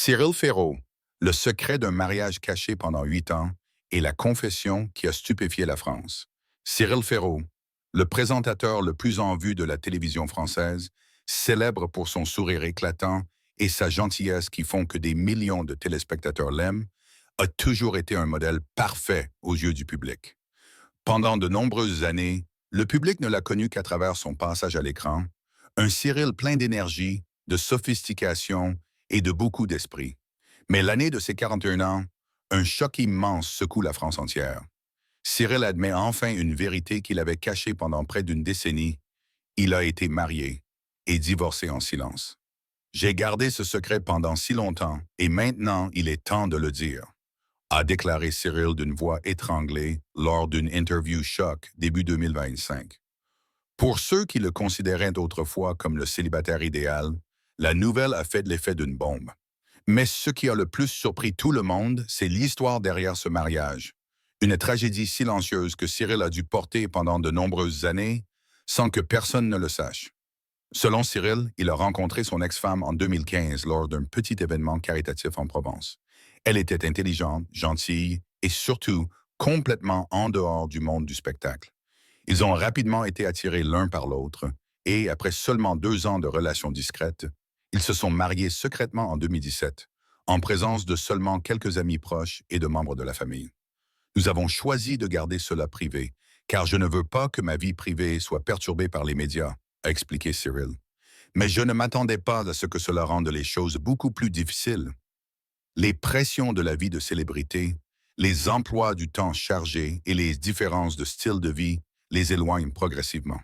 Cyril Ferraud, le secret d'un mariage caché pendant 8 ans et la confession qui a stupéfié la France. Cyril Ferraud, le présentateur le plus en vue de la télévision française, célèbre pour son sourire éclatant et sa gentillesse qui font que des millions de téléspectateurs l'aiment, a toujours été un modèle parfait aux yeux du public. Pendant de nombreuses années, le public ne l'a connu qu'à travers son passage à l'écran, un Cyril plein d'énergie, de sophistication et de beaucoup d'esprit. Mais l'année de ses 41 ans, un choc immense secoue la France entière. Cyril admet enfin une vérité qu'il avait cachée pendant près d'une décennie. Il a été marié et divorcé en silence. J'ai gardé ce secret pendant si longtemps et maintenant il est temps de le dire, a déclaré Cyril d'une voix étranglée lors d'une interview choc début 2025. Pour ceux qui le considéraient autrefois comme le célibataire idéal, la nouvelle a fait de l'effet d'une bombe. Mais ce qui a le plus surpris tout le monde, c'est l'histoire derrière ce mariage. Une tragédie silencieuse que Cyril a dû porter pendant de nombreuses années sans que personne ne le sache. Selon Cyril, il a rencontré son ex-femme en 2015 lors d'un petit événement caritatif en Provence. Elle était intelligente, gentille et surtout complètement en dehors du monde du spectacle. Ils ont rapidement été attirés l'un par l'autre et, après seulement 2 ans de relations discrètes, ils se sont mariés secrètement en 2017, en présence de seulement quelques amis proches et de membres de la famille. Nous avons choisi de garder cela privé, car je ne veux pas que ma vie privée soit perturbée par les médias, a expliqué Cyril. Mais je ne m'attendais pas à ce que cela rende les choses beaucoup plus difficiles. Les pressions de la vie de célébrité, les emplois du temps chargés et les différences de style de vie les éloignent progressivement.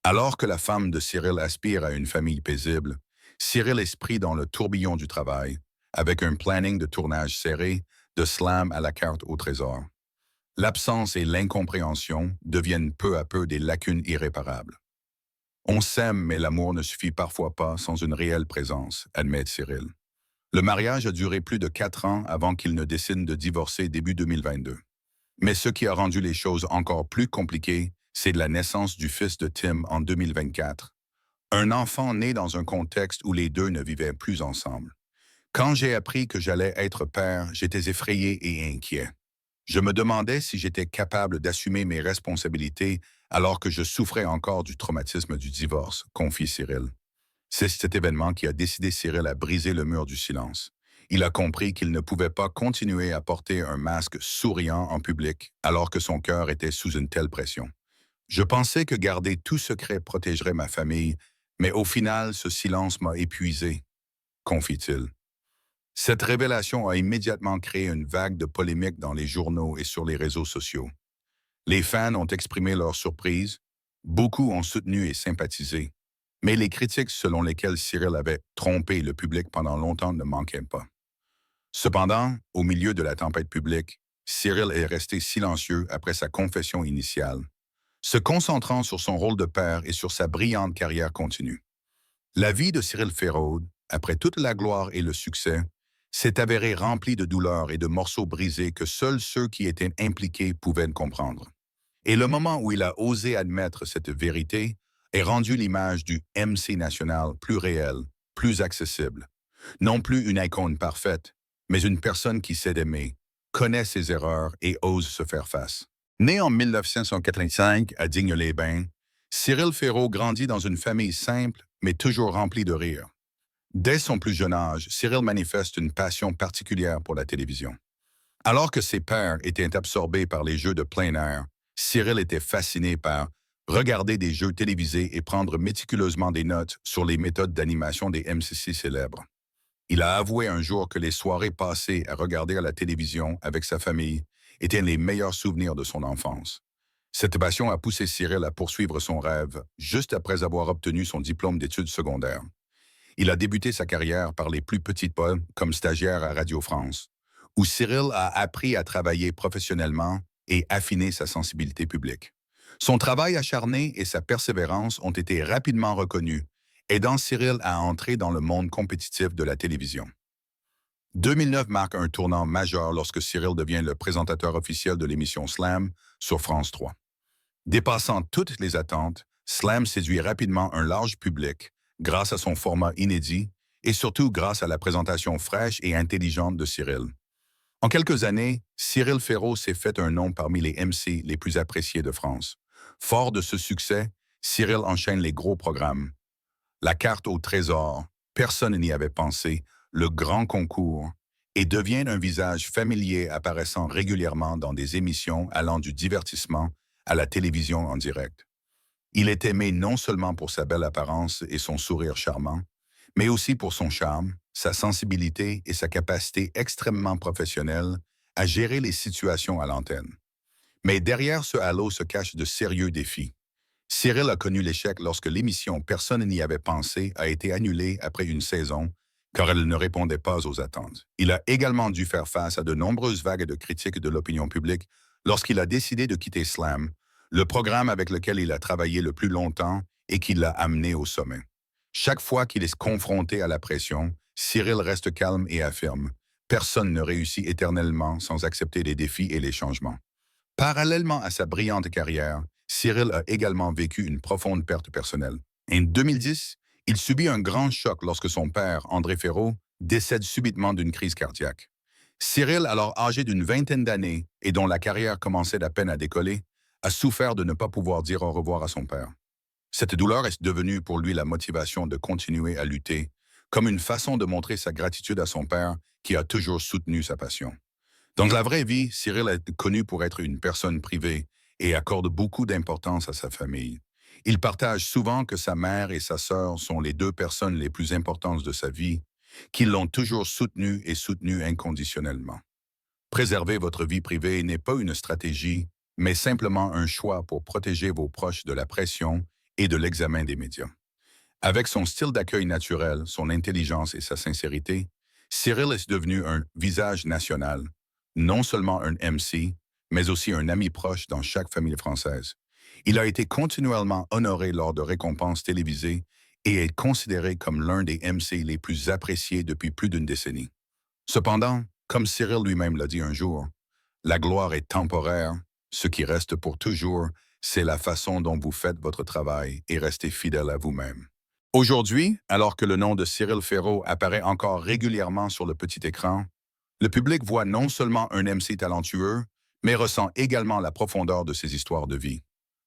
Alors que la femme de Cyril aspire à une famille paisible, Cyril est pris dans le tourbillon du travail, avec un planning de tournage serré, de slam à la carte au trésor. L'absence et l'incompréhension deviennent peu à peu des lacunes irréparables. On s'aime, mais l'amour ne suffit parfois pas sans une réelle présence, admet Cyril. Le mariage a duré plus de 4 ans avant qu'il ne décide de divorcer début 2022. Mais ce qui a rendu les choses encore plus compliquées, c'est la naissance du fils de Tim en 2024. Un enfant né dans un contexte où les deux ne vivaient plus ensemble. Quand j'ai appris que j'allais être père, j'étais effrayé et inquiet. Je me demandais si j'étais capable d'assumer mes responsabilités alors que je souffrais encore du traumatisme du divorce, confie Cyril. C'est cet événement qui a décidé Cyril à briser le mur du silence. Il a compris qu'il ne pouvait pas continuer à porter un masque souriant en public alors que son cœur était sous une telle pression. Je pensais que garder tout secret protégerait ma famille, mais au final, ce silence m'a épuisé, confie-t-il. Cette révélation a immédiatement créé une vague de polémiques dans les journaux et sur les réseaux sociaux. Les fans ont exprimé leur surprise, beaucoup ont soutenu et sympathisé, mais les critiques selon lesquelles Cyril avait trompé le public pendant longtemps ne manquaient pas. Cependant, au milieu de la tempête publique, Cyril est resté silencieux après sa confession initiale, se concentrant sur son rôle de père et sur sa brillante carrière continue. La vie de Cyril Ferraud, après toute la gloire et le succès, s'est avérée remplie de douleurs et de morceaux brisés que seuls ceux qui étaient impliqués pouvaient comprendre. Et le moment où il a osé admettre cette vérité est rendu l'image du MC national plus réelle, plus accessible. Non plus une icône parfaite, mais une personne qui sait aimer, connaît ses erreurs et ose se faire face. Né en 1985 à Digne-les-Bains, Cyril Ferraud grandit dans une famille simple, mais toujours remplie de rire. Dès son plus jeune âge, Cyril manifeste une passion particulière pour la télévision. Alors que ses pères étaient absorbés par les jeux de plein air, Cyril était fasciné par regarder des jeux télévisés et prendre méticuleusement des notes sur les méthodes d'animation des MCC célèbres. Il a avoué un jour que les soirées passées à regarder à la télévision avec sa famille étaient les meilleurs souvenirs de son enfance. Cette passion a poussé Cyril à poursuivre son rêve juste après avoir obtenu son diplôme d'études secondaires. Il a débuté sa carrière par les plus petites pas comme stagiaire à Radio France, où Cyril a appris à travailler professionnellement et affiner sa sensibilité publique. Son travail acharné et sa persévérance ont été rapidement reconnus, aidant Cyril à entrer dans le monde compétitif de la télévision. 2009 marque un tournant majeur lorsque Cyril devient le présentateur officiel de l'émission Slam sur France 3. Dépassant toutes les attentes, Slam séduit rapidement un large public grâce à son format inédit et surtout grâce à la présentation fraîche et intelligente de Cyril. En quelques années, Cyril Ferraud s'est fait un nom parmi les MC les plus appréciés de France. Fort de ce succès, Cyril enchaîne les gros programmes. La carte au trésor, personne n'y avait pensé, le grand concours, et devient un visage familier apparaissant régulièrement dans des émissions allant du divertissement à la télévision en direct. Il est aimé non seulement pour sa belle apparence et son sourire charmant, mais aussi pour son charme, sa sensibilité et sa capacité extrêmement professionnelle à gérer les situations à l'antenne. Mais derrière ce halo se cachent de sérieux défis. Cyril a connu l'échec lorsque l'émission Personne n'y avait pensé a été annulée après une saison car elle ne répondait pas aux attentes. Il a également dû faire face à de nombreuses vagues de critiques de l'opinion publique lorsqu'il a décidé de quitter Slam, le programme avec lequel il a travaillé le plus longtemps et qui l'a amené au sommet. Chaque fois qu'il est confronté à la pression, Cyril reste calme et affirme « Personne ne réussit éternellement sans accepter les défis et les changements ». Parallèlement à sa brillante carrière, Cyril a également vécu une profonde perte personnelle. En 2010, il subit un grand choc lorsque son père, André Ferraud, décède subitement d'une crise cardiaque. Cyril, alors âgé d'une vingtaine d'années et dont la carrière commençait à peine à décoller, a souffert de ne pas pouvoir dire au revoir à son père. Cette douleur est devenue pour lui la motivation de continuer à lutter, comme une façon de montrer sa gratitude à son père qui a toujours soutenu sa passion. Dans la vraie vie, Cyril est connu pour être une personne privée et accorde beaucoup d'importance à sa famille. Il partage souvent que sa mère et sa sœur sont les deux personnes les plus importantes de sa vie, qui l'ont toujours soutenu inconditionnellement. Préserver votre vie privée n'est pas une stratégie, mais simplement un choix pour protéger vos proches de la pression et de l'examen des médias. Avec son style d'accueil naturel, son intelligence et sa sincérité, Cyril est devenu un visage national, non seulement un MC, mais aussi un ami proche dans chaque famille française. Il a été continuellement honoré lors de récompenses télévisées et est considéré comme l'un des MC les plus appréciés depuis plus d'une décennie. Cependant, comme Cyril lui-même l'a dit un jour, la gloire est temporaire, ce qui reste pour toujours, c'est la façon dont vous faites votre travail et restez fidèle à vous-même. Aujourd'hui, alors que le nom de Cyril Ferraud apparaît encore régulièrement sur le petit écran, le public voit non seulement un MC talentueux, mais ressent également la profondeur de ses histoires de vie.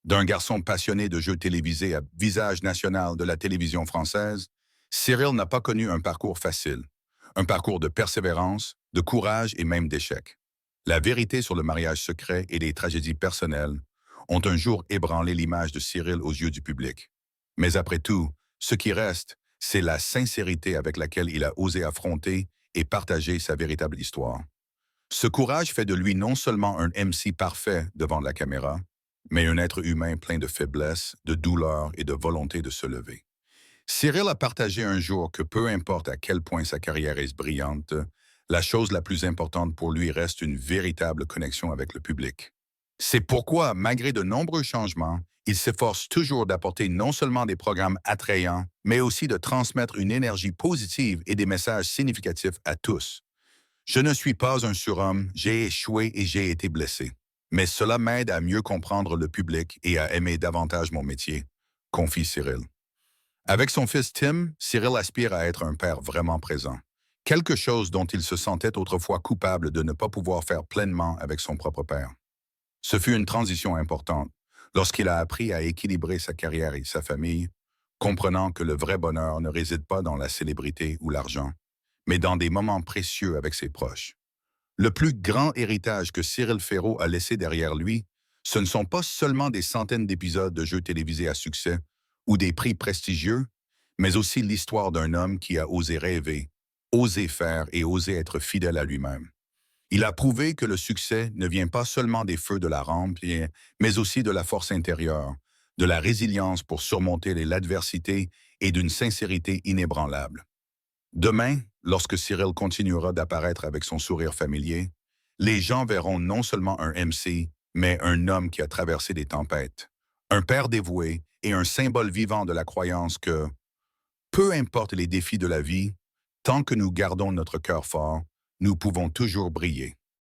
D'un garçon passionné de jeux télévisés à visage national de la télévision française, Cyril n'a pas connu un parcours facile, un parcours de persévérance, de courage et même d'échec. La vérité sur le mariage secret et les tragédies personnelles ont un jour ébranlé l'image de Cyril aux yeux du public. Mais après tout, ce qui reste, c'est la sincérité avec laquelle il a osé affronter et partager sa véritable histoire. Ce courage fait de lui non seulement un MC parfait devant la caméra, mais un être humain plein de faiblesses, de douleurs et de volonté de se lever. Cyril a partagé un jour que peu importe à quel point sa carrière est brillante, la chose la plus importante pour lui reste une véritable connexion avec le public. C'est pourquoi, malgré de nombreux changements, il s'efforce toujours d'apporter non seulement des programmes attrayants, mais aussi de transmettre une énergie positive et des messages significatifs à tous. Je ne suis pas un surhomme, j'ai échoué et j'ai été blessé. Mais cela m'aide à mieux comprendre le public et à aimer davantage mon métier, confie Cyril. Avec son fils Tim, Cyril aspire à être un père vraiment présent. Quelque chose dont il se sentait autrefois coupable de ne pas pouvoir faire pleinement avec son propre père. Ce fut une transition importante lorsqu'il a appris à équilibrer sa carrière et sa famille, comprenant que le vrai bonheur ne réside pas dans la célébrité ou l'argent, mais dans des moments précieux avec ses proches. Le plus grand héritage que Cyril Ferraud a laissé derrière lui, ce ne sont pas seulement des centaines d'épisodes de jeux télévisés à succès ou des prix prestigieux, mais aussi l'histoire d'un homme qui a osé rêver, osé faire et osé être fidèle à lui-même. Il a prouvé que le succès ne vient pas seulement des feux de la rampe, mais aussi de la force intérieure, de la résilience pour surmonter l'adversité et d'une sincérité inébranlable. Demain, lorsque Cyril continuera d'apparaître avec son sourire familier, les gens verront non seulement un MC, mais un homme qui a traversé des tempêtes, un père dévoué et un symbole vivant de la croyance que, peu importe les défis de la vie, tant que nous gardons notre cœur fort, nous pouvons toujours briller.